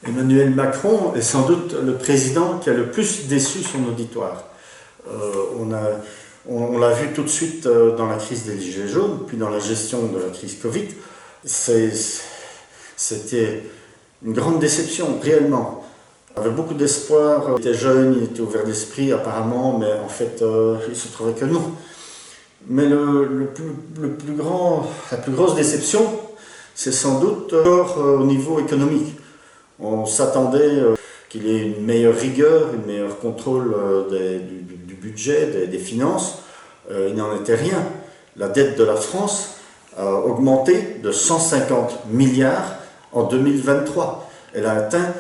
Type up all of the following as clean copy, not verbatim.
Emmanuel Macron est sans doute le président qui a le plus déçu son auditoire. On l'a vu tout de suite dans la crise des Gilets jaunes, puis dans la gestion de la crise Covid. C'était une grande déception, réellement. Il avait beaucoup d'espoir, il était jeune, il était ouvert d'esprit apparemment, mais en fait, il se trouvait que non. Mais la plus grosse déception, c'est sans doute au niveau économique. On s'attendait qu'il y ait une meilleure rigueur, un meilleur contrôle du budget, des finances. Il n'en était rien. La dette de la France a augmenté de 150 milliards en 2023. Elle a atteint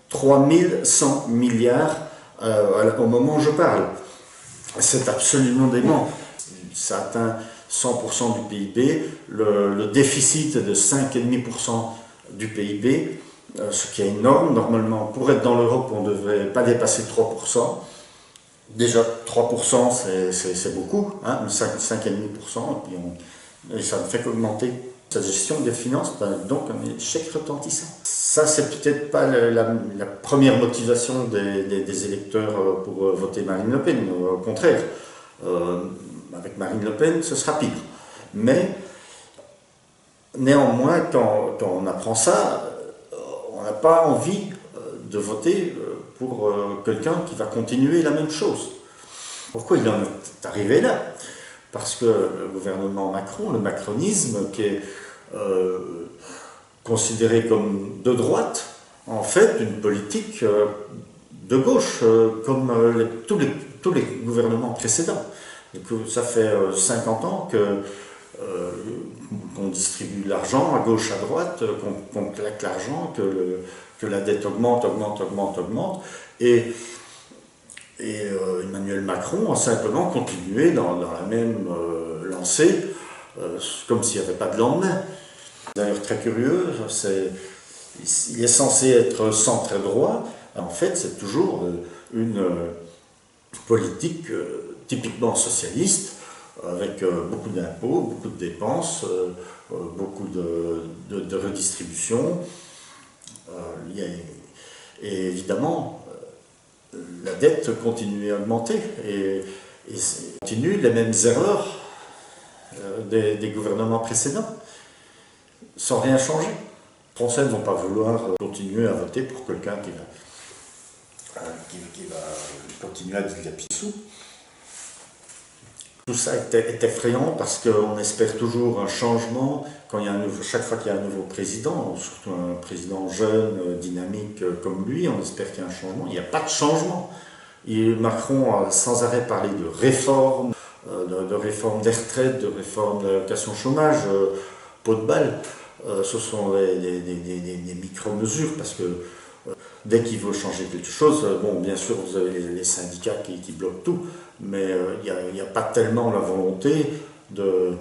3100 milliards au moment où je parle. C'est absolument dément. Ça atteint 100% du PIB. Le déficit est de 5,5% du PIB. Ce qui est énorme. Normalement, pour être dans l'Europe, on ne devrait pas dépasser 3%. Déjà, 3%, c'est beaucoup, hein, 5,5%, et ça ne fait qu'augmenter. Sa gestion des finances, donc un échec retentissant. Ça, c'est peut-être pas la première motivation des électeurs pour voter Marine Le Pen. Au contraire, avec Marine Le Pen, ce sera pire. Mais, néanmoins, quand on apprend ça, on n'a pas envie de voter pour quelqu'un qui va continuer la même chose. Pourquoi il en est arrivé là? Parce que le gouvernement Macron, le macronisme, qui est considéré comme de droite, en fait une politique de gauche, comme tous les gouvernements précédents. Et que ça fait 50 ans qu'on distribue de l'argent à gauche, à droite, qu'on claque l'argent, que la dette augmente. Et Emmanuel Macron a simplement continué dans la même lancée, comme s'il n'y avait pas de lendemain. D'ailleurs, très curieux, il est censé être centre-droit. En fait, c'est toujours une politique typiquement socialiste, avec beaucoup d'impôts, beaucoup de dépenses, beaucoup de redistribution. Et évidemment, la dette continue à augmenter et continue les mêmes erreurs des gouvernements précédents, sans rien changer. Les Français ne vont pas vouloir continuer à voter pour quelqu'un qui va continuer à dilapider sous. Tout ça est effrayant parce qu'on espère toujours un changement chaque fois qu'il y a un nouveau président, surtout un président jeune, dynamique comme lui, on espère qu'il y a un changement. Il n'y a pas de changement. Macron a sans arrêt parlé de réformes, de réforme des retraites, de réforme de l'allocation chômage, pot de balle. Ce sont des micro-mesures parce que dès qu'il veut changer quelque chose, bon, bien sûr, vous avez les syndicats qui bloquent tout, mais il n'y a pas tellement la volonté de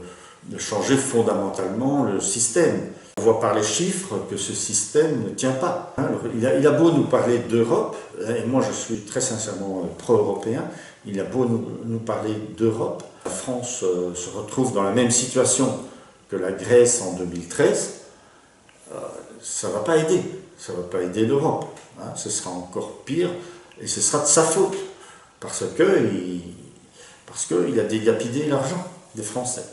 changer fondamentalement le système. On voit par les chiffres que ce système ne tient pas. Il a beau nous parler d'Europe, et moi je suis très sincèrement pro-européen, il a beau nous parler d'Europe, la France se retrouve dans la même situation que la Grèce en 2013, ça ne va pas aider. Ça ne va pas aider l'Europe. Ce sera encore pire et ce sera de sa faute. Parce qu'il a dilapidé l'argent des Français.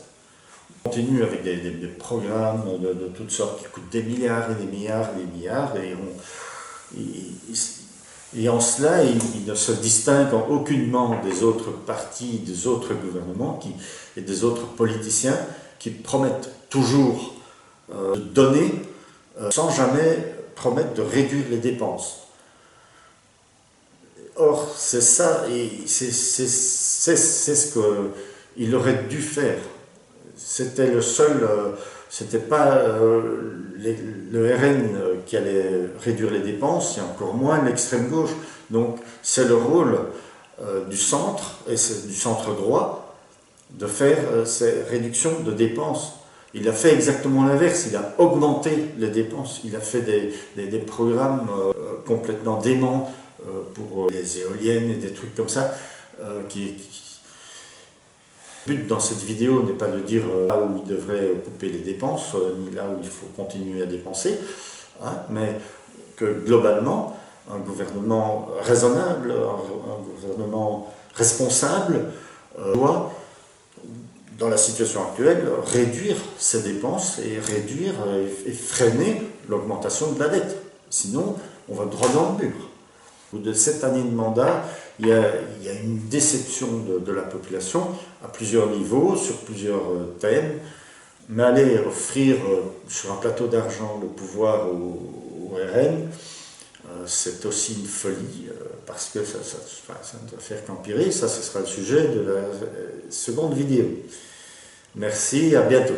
On continue avec des programmes de toutes sortes qui coûtent des milliards et des milliards et des milliards. Et en cela, il ne se distingue aucunement des autres partis, des autres gouvernements et des autres politiciens qui promettent toujours de donner sans jamais promettre de réduire les dépenses. Or, c'est ça, et c'est ce qu'il aurait dû faire. C'était le seul, c'était pas le RN qui allait réduire les dépenses, et encore moins l'extrême gauche. Donc, c'est le rôle du centre, et c'est du centre droit, de faire ces réductions de dépenses. Il a fait exactement l'inverse, il a augmenté les dépenses, il a fait des programmes complètement déments pour les éoliennes et des trucs comme ça. Le but dans cette vidéo n'est pas de dire là où il devrait couper les dépenses, ni là où il faut continuer à dépenser, hein, mais que globalement, un gouvernement raisonnable, un gouvernement responsable doit, dans la situation actuelle, réduire ses dépenses et réduire et freiner l'augmentation de la dette. Sinon, on va droit dans le mur. Au bout de 7 années de mandat, il y a une déception de la population à plusieurs niveaux, sur plusieurs thèmes. Mais aller offrir sur un plateau d'argent le pouvoir au RN, c'est aussi une folie, parce que ça ne doit faire qu'empirer. Ça, ce sera le sujet de la seconde vidéo. Merci, à bientôt.